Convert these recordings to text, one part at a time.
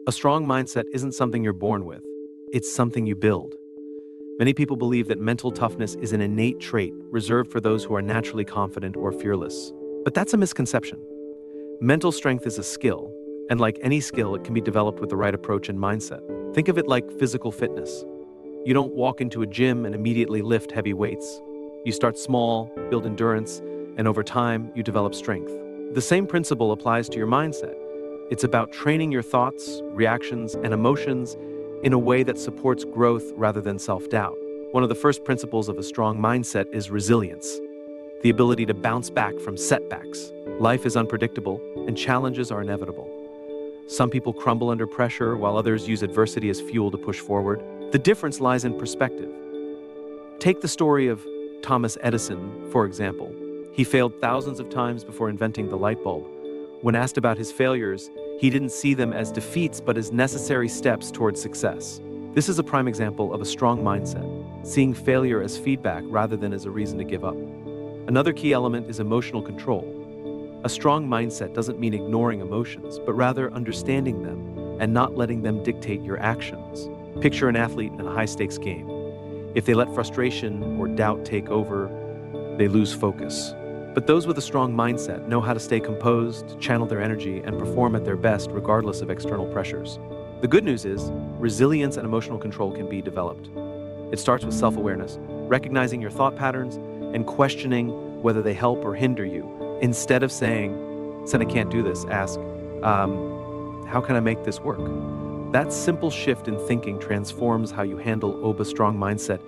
A strong mindset isn't something you're born with, it's something you build. Many people believe that mental toughness is an innate trait reserved for those who are naturally confident or fearless. But that's a misconception. Mental strength is a skill, and like any skill, it can be developed with the right approach and mindset. Think of it like physical fitness. You don't walk into a gym and immediately lift heavy weights. You start small, build endurance, and over time, you develop strength. The same principle applies to your mindset. It's about training your thoughts, reactions, and emotions in a way that supports growth rather than self-doubt. One of the first principles of a strong mindset is resilience, the ability to bounce back from setbacks. Life is unpredictable, and challenges are inevitable. Some people crumble under pressure, while others use adversity as fuel to push forward. The difference lies in perspective. Take the story of Thomas Edison, for example. He failed thousands of times before inventing the light bulb. When asked about his failures, he didn't see them as defeats but as necessary steps towards success. This is a prime example of a strong mindset, seeing failure as feedback rather than as a reason to give up. Another key element is emotional control. A strong mindset doesn't mean ignoring emotions, but rather understanding them and not letting them dictate your actions. Picture an athlete in a high-stakes game. If they let frustration or doubt take over, they lose focus. But those with a strong mindset know how to stay composed, channel their energy, and perform at their best regardless of external pressures. The good news is, resilience and emotional control can be developed. It starts with self-awareness, recognizing your thought patterns and questioning whether they help or hinder you. Instead of saying, I can't do this, ask, how can I make this work? That simple shift in thinking transforms how you handle a strong mindset.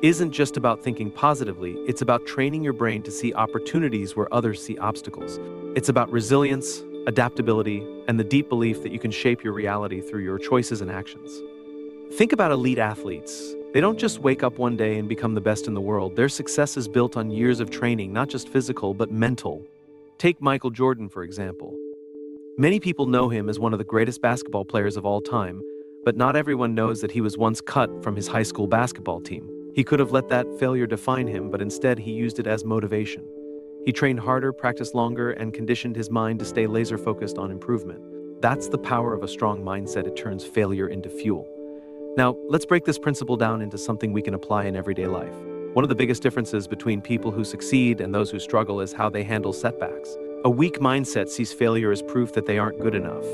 Isn't just about thinking positively, it's about training your brain to see opportunities where others see obstacles. It's about resilience, adaptability, and the deep belief that you can shape your reality through your choices and actions. Think about elite athletes. They don't just wake up one day and become the best in the world. Their success is built on years of training, not just physical, but mental. Take Michael Jordan, for example. Many people know him as one of the greatest basketball players of all time, but not everyone knows that he was once cut from his high school basketball team. He could have let that failure define him, but instead he used it as motivation. He trained harder, practiced longer, and conditioned his mind to stay laser-focused on improvement. That's the power of a strong mindset. It turns failure into fuel. Now, let's break this principle down into something we can apply in everyday life. One of the biggest differences between people who succeed and those who struggle is how they handle setbacks. A weak mindset sees failure as proof that they aren't good enough.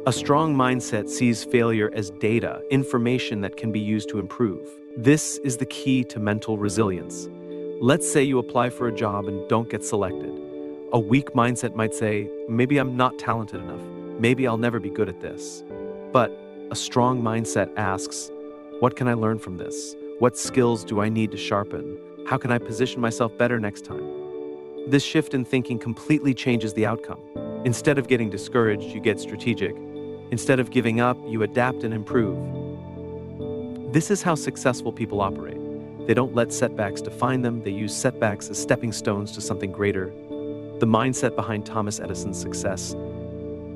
A strong mindset sees failure as data, information that can be used to improve. This is the key to mental resilience. Let's say you apply for a job and don't get selected. A weak mindset might say, maybe I'm not talented enough. Maybe I'll never be good at this. But a strong mindset asks, what can I learn from this? What skills do I need to sharpen? How can I position myself better next time? This shift in thinking completely changes the outcome. Instead of getting discouraged, you get strategic. Instead of giving up, you adapt and improve. This is how successful people operate. They don't let setbacks define them. They use setbacks as stepping stones to something greater. The mindset behind Thomas Edison's success.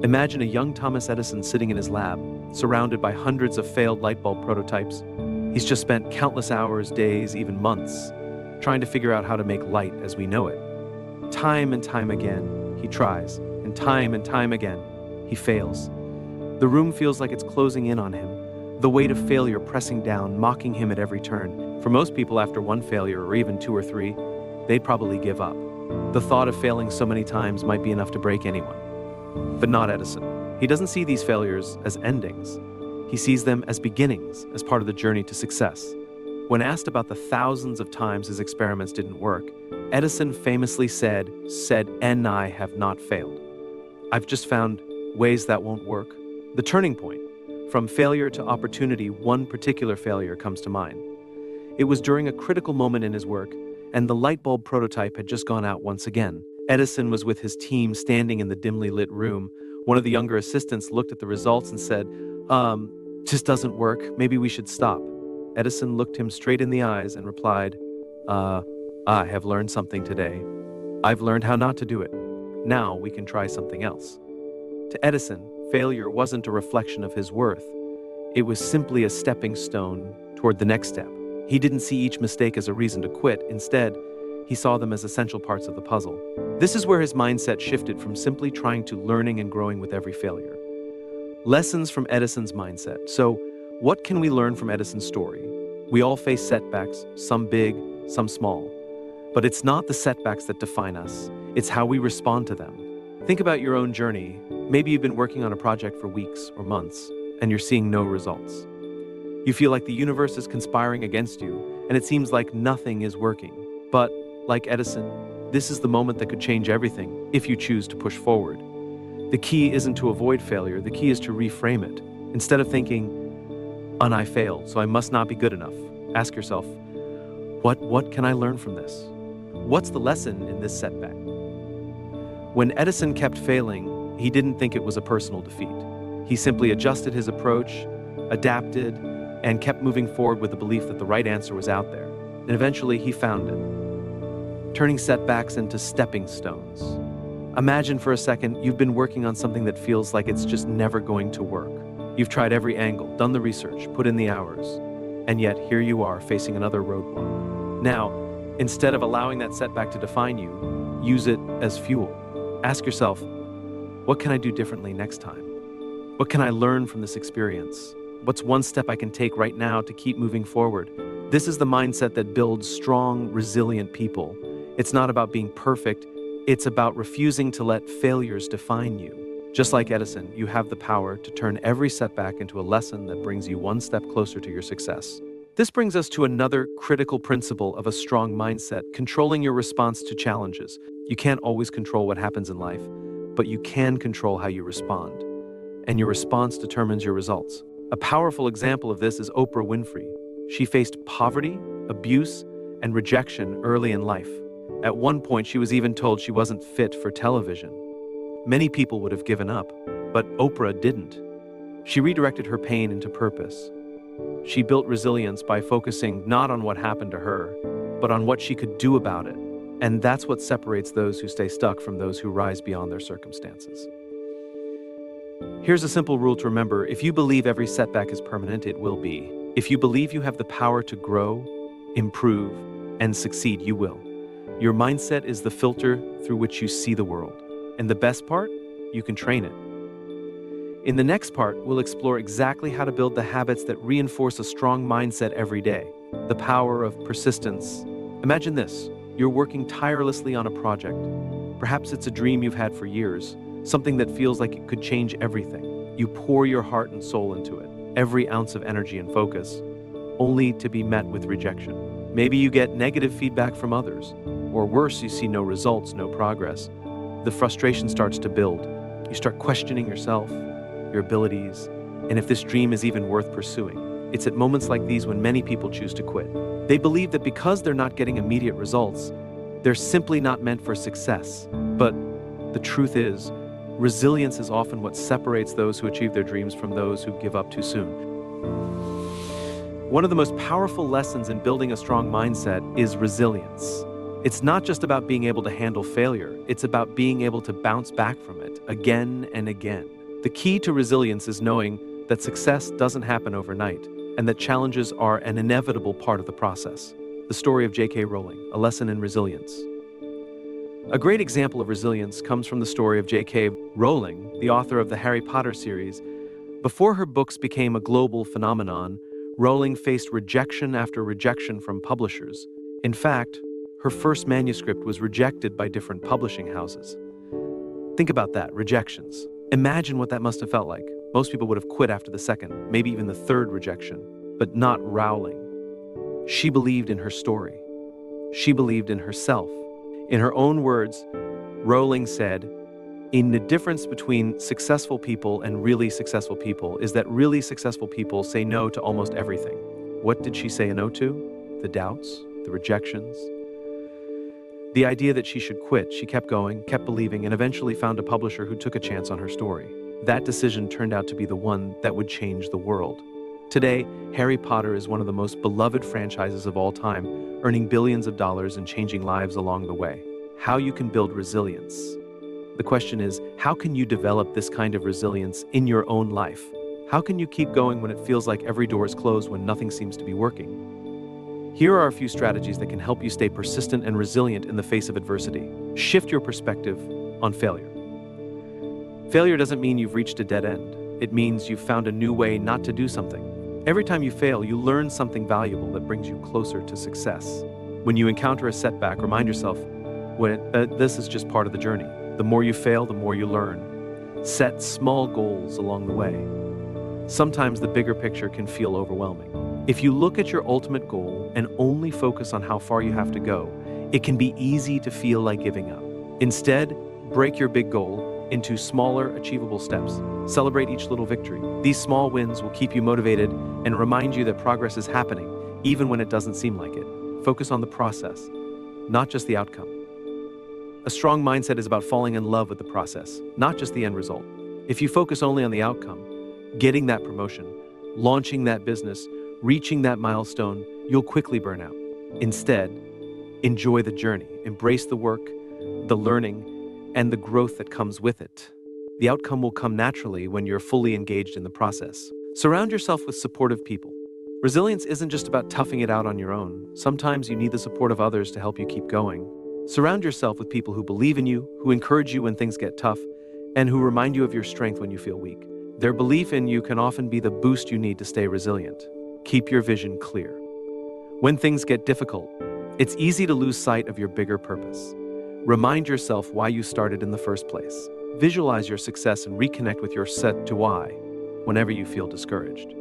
Imagine a young Thomas Edison sitting in his lab, surrounded by hundreds of failed light bulb prototypes. He's just spent countless hours, days, even months, trying to figure out how to make light as we know it. Time and time again, he tries, and time again, he fails. The room feels like it's closing in on him, the weight of failure pressing down, mocking him at every turn. For most people, after one failure, or even two or three, they'd probably give up. The thought of failing so many times might be enough to break anyone. But not Edison. He doesn't see these failures as endings. He sees them as beginnings, as part of the journey to success. When asked about the thousands of times his experiments didn't work, Edison famously said, and I have not failed. I've just found ways that won't work. The turning point. From failure to opportunity, one particular failure comes to mind. It was during a critical moment in his work, and the light bulb prototype had just gone out once again. Edison was with his team standing in the dimly lit room. One of the younger assistants looked at the results and said, just doesn't work. Maybe we should stop. Edison looked him straight in the eyes and replied, I have learned something today. I've learned how not to do it. Now we can try something else. To Edison, failure wasn't a reflection of his worth. It was simply a stepping stone toward the next step. He didn't see each mistake as a reason to quit. Instead, he saw them as essential parts of the puzzle. This is where his mindset shifted from simply trying to learning and growing with every failure. Lessons from Edison's mindset. So, what can we learn from Edison's story? We all face setbacks, some big, some small. But it's not the setbacks that define us, it's how we respond to them. Think about your own journey. Maybe you've been working on a project for weeks or months, and you're seeing no results. You feel like the universe is conspiring against you, and it seems like nothing is working. But, like Edison, this is the moment that could change everything if you choose to push forward. The key isn't to avoid failure, the key is to reframe it. Instead of thinking, I failed, so I must not be good enough, ask yourself, what can I learn from this? What's the lesson in this setback? When Edison kept failing, he didn't think it was a personal defeat. He simply adjusted his approach, adapted, and kept moving forward with the belief that the right answer was out there. And eventually he found it, turning setbacks into stepping stones. Imagine for a second you've been working on something that feels like it's just never going to work. You've tried every angle, done the research, put in the hours, and yet here you are facing another roadblock. Now, instead of allowing that setback to define you, use it as fuel. Ask yourself, what can I do differently next time? What can I learn from this experience? What's one step I can take right now to keep moving forward? This is the mindset that builds strong, resilient people. It's not about being perfect, it's about refusing to let failures define you. Just like Edison, you have the power to turn every setback into a lesson that brings you one step closer to your success. This brings us to another critical principle of a strong mindset, controlling your response to challenges. You can't always control what happens in life, but you can control how you respond. And your response determines your results. A powerful example of this is Oprah Winfrey. She faced poverty, abuse, and rejection early in life. At one point, she was even told she wasn't fit for television. Many people would have given up, but Oprah didn't. She redirected her pain into purpose. She built resilience by focusing not on what happened to her, but on what she could do about it. And that's what separates those who stay stuck from those who rise beyond their circumstances. Here's a simple rule to remember. If you believe every setback is permanent, it will be. If you believe you have the power to grow, improve, and succeed, you will. Your mindset is the filter through which you see the world. And the best part? You can train it. In the next part, we'll explore exactly how to build the habits that reinforce a strong mindset every day. The power of persistence. Imagine this. You're working tirelessly on a project. Perhaps it's a dream you've had for years. Something that feels like it could change everything. You pour your heart and soul into it, every ounce of energy and focus, only to be met with rejection. Maybe you get negative feedback from others, or worse, you see no results, no progress. The frustration starts to build. You start questioning yourself, your abilities, and if this dream is even worth pursuing. It's at moments like these when many people choose to quit. They believe that because they're not getting immediate results, they're simply not meant for success. But the truth is, resilience is often what separates those who achieve their dreams from those who give up too soon. One of the most powerful lessons in building a strong mindset is resilience. It's not just about being able to handle failure, it's about being able to bounce back from it again and again. The key to resilience is knowing that success doesn't happen overnight and that challenges are an inevitable part of the process. The story of J.K. Rowling, a lesson in resilience. A great example of resilience comes from the story of J.K. Rowling, the author of the Harry Potter series. Before her books became a global phenomenon, Rowling faced rejection after rejection from publishers. In fact, her first manuscript was rejected by different publishing houses. Think about that, rejections. Imagine what that must have felt like. Most people would have quit after the second, maybe even the third rejection, but not Rowling. She believed in her story. She believed in herself. In her own words, Rowling said, "In the difference between successful people and really successful people is that really successful people say no to almost everything." What did she say a no to? The doubts, the rejections, the idea that she should quit. She kept going, kept believing, and eventually found a publisher who took a chance on her story. That decision turned out to be the one that would change the world. Today, Harry Potter is one of the most beloved franchises of all time, earning billions of dollars and changing lives along the way. How you can build resilience. The question is, how can you develop this kind of resilience in your own life? How can you keep going when it feels like every door is closed, when nothing seems to be working? Here are a few strategies that can help you stay persistent and resilient in the face of adversity. Shift your perspective on failure. Failure doesn't mean you've reached a dead end. It means you've found a new way not to do something. Every time you fail, you learn something valuable that brings you closer to success. When you encounter a setback, remind yourself, this is just part of the journey. The more you fail, the more you learn. Set small goals along the way. Sometimes the bigger picture can feel overwhelming. If you look at your ultimate goal and only focus on how far you have to go, it can be easy to feel like giving up. Instead, break your big goal into smaller, achievable steps. Celebrate each little victory. These small wins will keep you motivated and remind you that progress is happening, even when it doesn't seem like it. Focus on the process, not just the outcome. A strong mindset is about falling in love with the process, not just the end result. If you focus only on the outcome, getting that promotion, launching that business, reaching that milestone, you'll quickly burn out. Instead, enjoy the journey, embrace the work, the learning, and the growth that comes with it. The outcome will come naturally when you're fully engaged in the process. Surround yourself with supportive people. Resilience isn't just about toughing it out on your own. Sometimes you need the support of others to help you keep going. Surround yourself with people who believe in you, who encourage you when things get tough, and who remind you of your strength when you feel weak. Their belief in you can often be the boost you need to stay resilient. Keep your vision clear. When things get difficult, it's easy to lose sight of your bigger purpose. Remind yourself why you started in the first place. Visualize your success and reconnect with your set to why whenever you feel discouraged.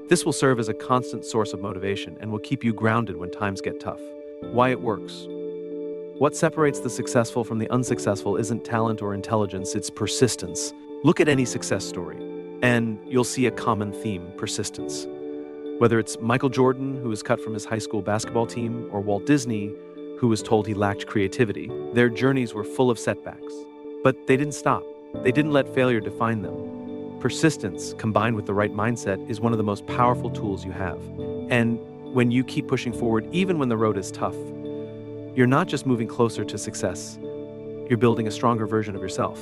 This will serve as a constant source of motivation and will keep you grounded when times get tough. Why it works. What separates the successful from the unsuccessful isn't talent or intelligence, it's persistence. Look at any success story, and you'll see a common theme: persistence. Whether it's Michael Jordan, who was cut from his high school basketball team, or Walt Disney, who was told he lacked creativity, their journeys were full of setbacks. But they didn't stop. They didn't let failure define them. Persistence, combined with the right mindset, is one of the most powerful tools you have. And when you keep pushing forward, even when the road is tough, you're not just moving closer to success, you're building a stronger version of yourself.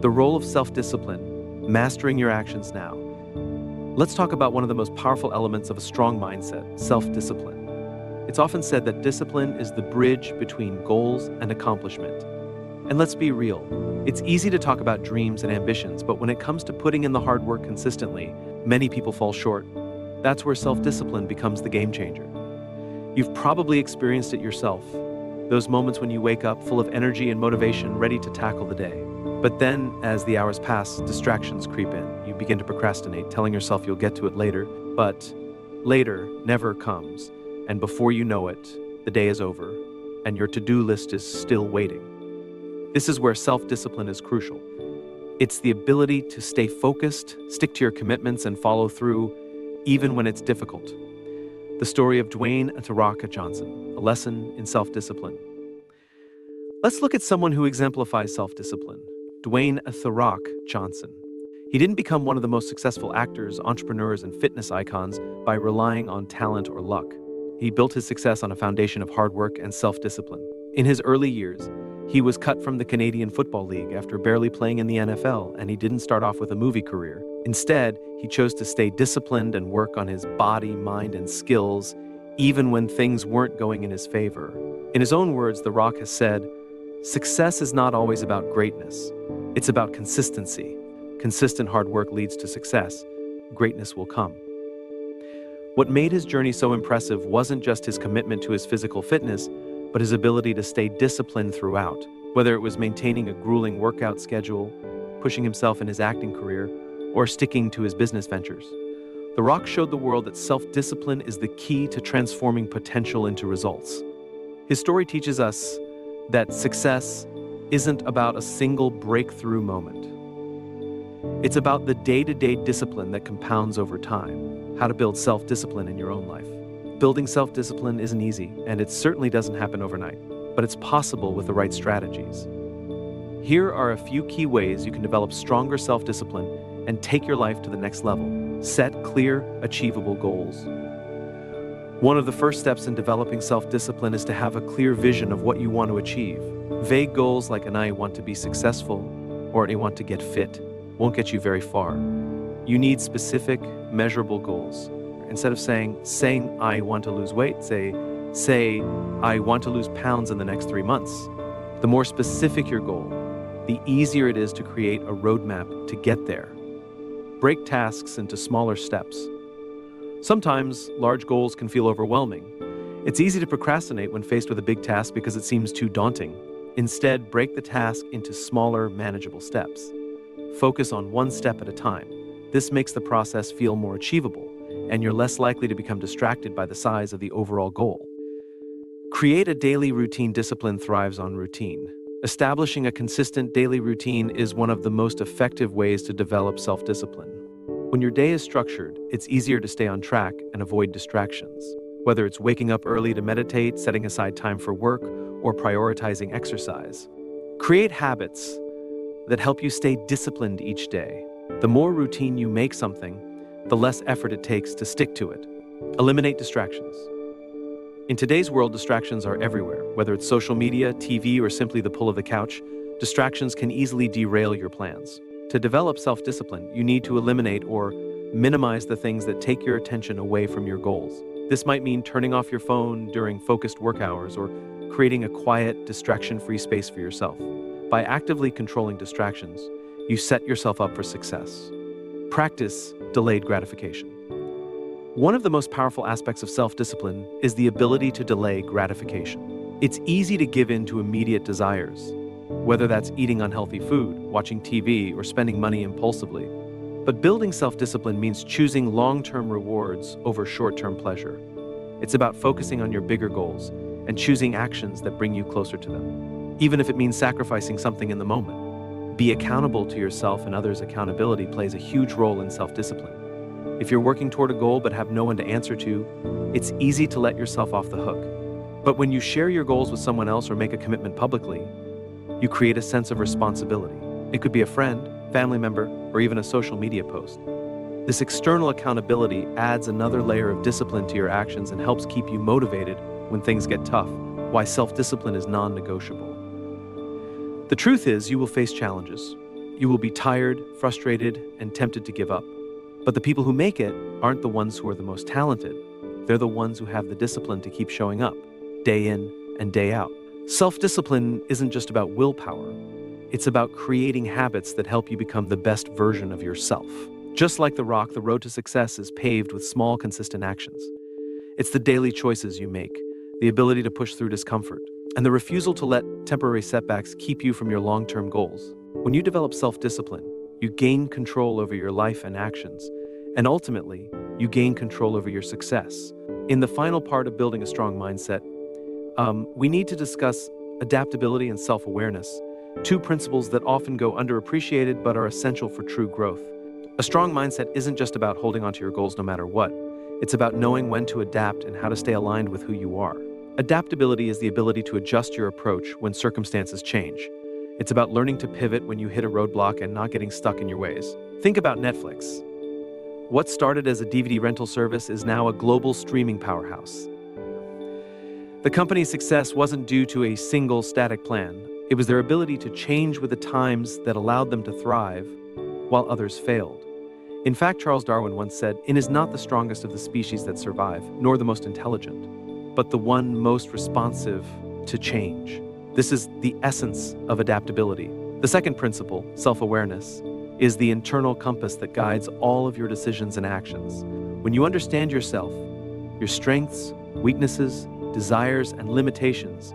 The role of self-discipline, mastering your actions now. Let's talk about one of the most powerful elements of a strong mindset, self-discipline. It's often said that discipline is the bridge between goals and accomplishment. And let's be real, it's easy to talk about dreams and ambitions, but when it comes to putting in the hard work consistently, many people fall short. That's where self-discipline becomes the game changer. You've probably experienced it yourself. Those moments when you wake up full of energy and motivation, ready to tackle the day. But then, as the hours pass, distractions creep in. You begin to procrastinate, telling yourself you'll get to it later. But later never comes. And before you know it, the day is over, and your to-do list is still waiting. This is where self-discipline is crucial. It's the ability to stay focused, stick to your commitments, and follow through, even when it's difficult. The story of Dwayne Ataraka Johnson, a lesson in self-discipline. Let's look at someone who exemplifies self-discipline, Dwayne Ataraka Johnson. He didn't become one of the most successful actors, entrepreneurs, and fitness icons by relying on talent or luck. He built his success on a foundation of hard work and self-discipline. In his early years, he was cut from the Canadian Football League after barely playing in the NFL, and he didn't start off with a movie career. Instead, he chose to stay disciplined and work on his body, mind, and skills, even when things weren't going in his favor. In his own words, The Rock has said, "Success is not always about greatness. It's about consistency. Consistent hard work leads to success. Greatness will come." What made his journey so impressive wasn't just his commitment to his physical fitness, but his ability to stay disciplined throughout. Whether it was maintaining a grueling workout schedule, pushing himself in his acting career, or sticking to his business ventures. The Rock showed the world that self-discipline is the key to transforming potential into results. His story teaches us that success isn't about a single breakthrough moment. It's about the day-to-day discipline that compounds over time. How to build self-discipline in your own life. Building self-discipline isn't easy, and it certainly doesn't happen overnight, but it's possible with the right strategies. Here are a few key ways you can develop stronger self-discipline and take your life to the next level. Set clear, achievable goals. One of the first steps in developing self-discipline is to have a clear vision of what you want to achieve. Vague goals like I want to be successful or I want to get fit won't get you very far. You need specific, measurable goals. Instead of saying I want to lose weight, say I want to lose pounds in the next 3 months. The more specific your goal, the easier it is to create a roadmap to get there. Break tasks into smaller steps. Sometimes, large goals can feel overwhelming. It's easy to procrastinate when faced with a big task because it seems too daunting. Instead, break the task into smaller, manageable steps. Focus on one step at a time. This makes the process feel more achievable, and you're less likely to become distracted by the size of the overall goal. Create a daily routine. Discipline thrives on routine. Establishing a consistent daily routine is one of the most effective ways to develop self-discipline. When your day is structured, it's easier to stay on track and avoid distractions. Whether it's waking up early to meditate, setting aside time for work, or prioritizing exercise. Create habits that help you stay disciplined each day. The more routine you make something, the less effort it takes to stick to it. Eliminate distractions. In today's world, distractions are everywhere. Whether it's social media, TV, or simply the pull of the couch, distractions can easily derail your plans. To develop self-discipline, you need to eliminate or minimize the things that take your attention away from your goals. This might mean turning off your phone during focused work hours or creating a quiet, distraction-free space for yourself. By actively controlling distractions, you set yourself up for success. Practice delayed gratification. One of the most powerful aspects of self-discipline is the ability to delay gratification. It's easy to give in to immediate desires, whether that's eating unhealthy food, watching TV, or spending money impulsively. But building self-discipline means choosing long-term rewards over short-term pleasure. It's about focusing on your bigger goals and choosing actions that bring you closer to them, even if it means sacrificing something in the moment. Be accountable to yourself, and others' accountability plays a huge role in self-discipline. If you're working toward a goal but have no one to answer to, it's easy to let yourself off the hook. But when you share your goals with someone else or make a commitment publicly, you create a sense of responsibility. It could be a friend, family member, or even a social media post. This external accountability adds another layer of discipline to your actions and helps keep you motivated when things get tough. Why self-discipline is non-negotiable. The truth is, you will face challenges. You will be tired, frustrated, and tempted to give up. But the people who make it aren't the ones who are the most talented. They're the ones who have the discipline to keep showing up, day in and day out. Self-discipline isn't just about willpower. It's about creating habits that help you become the best version of yourself. Just like the rock, the road to success is paved with small, consistent actions. It's the daily choices you make, the ability to push through discomfort, and the refusal to let temporary setbacks keep you from your long-term goals. When you develop self-discipline, you gain control over your life and actions, and ultimately, you gain control over your success. In the final part of building a strong mindset, we need to discuss adaptability and self-awareness, two principles that often go underappreciated but are essential for true growth. A strong mindset isn't just about holding onto your goals no matter what. It's about knowing when to adapt and how to stay aligned with who you are. Adaptability is the ability to adjust your approach when circumstances change. It's about learning to pivot when you hit a roadblock and not getting stuck in your ways. Think about Netflix. What started as a DVD rental service is now a global streaming powerhouse. The company's success wasn't due to a single static plan. It was their ability to change with the times that allowed them to thrive while others failed. In fact, Charles Darwin once said, "It is not the strongest of the species that survive, nor the most intelligent, but the one most responsive to change." This is the essence of adaptability. The second principle, self-awareness, is the internal compass that guides all of your decisions and actions. When you understand yourself, your strengths, weaknesses, desires, and limitations,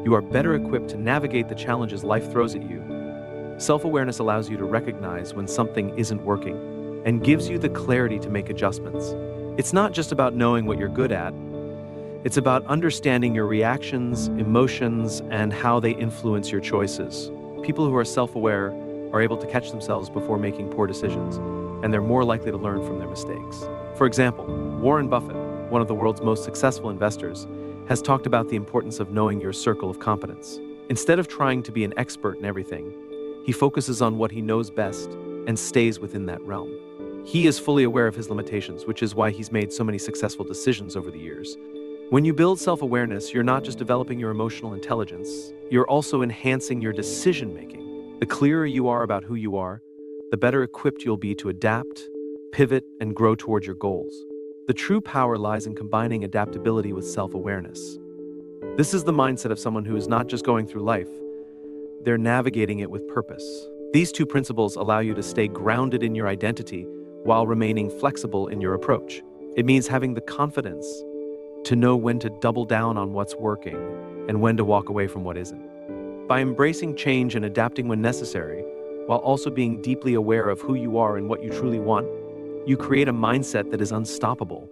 you are better equipped to navigate the challenges life throws at you. Self-awareness allows you to recognize when something isn't working and gives you the clarity to make adjustments. It's not just about knowing what you're good at. It's about understanding your reactions, emotions, and how they influence your choices. People who are self-aware are able to catch themselves before making poor decisions, and they're more likely to learn from their mistakes. For example, Warren Buffett, one of the world's most successful investors, has talked about the importance of knowing your circle of competence. Instead of trying to be an expert in everything, he focuses on what he knows best and stays within that realm. He is fully aware of his limitations, which is why he's made so many successful decisions over the years. When you build self-awareness, you're not just developing your emotional intelligence, you're also enhancing your decision-making. The clearer you are about who you are, the better equipped you'll be to adapt, pivot, and grow toward your goals. The true power lies in combining adaptability with self-awareness. This is the mindset of someone who is not just going through life, they're navigating it with purpose. These two principles allow you to stay grounded in your identity while remaining flexible in your approach. It means having the confidence to know when to double down on what's working and when to walk away from what isn't. By embracing change and adapting when necessary, while also being deeply aware of who you are and what you truly want, you create a mindset that is unstoppable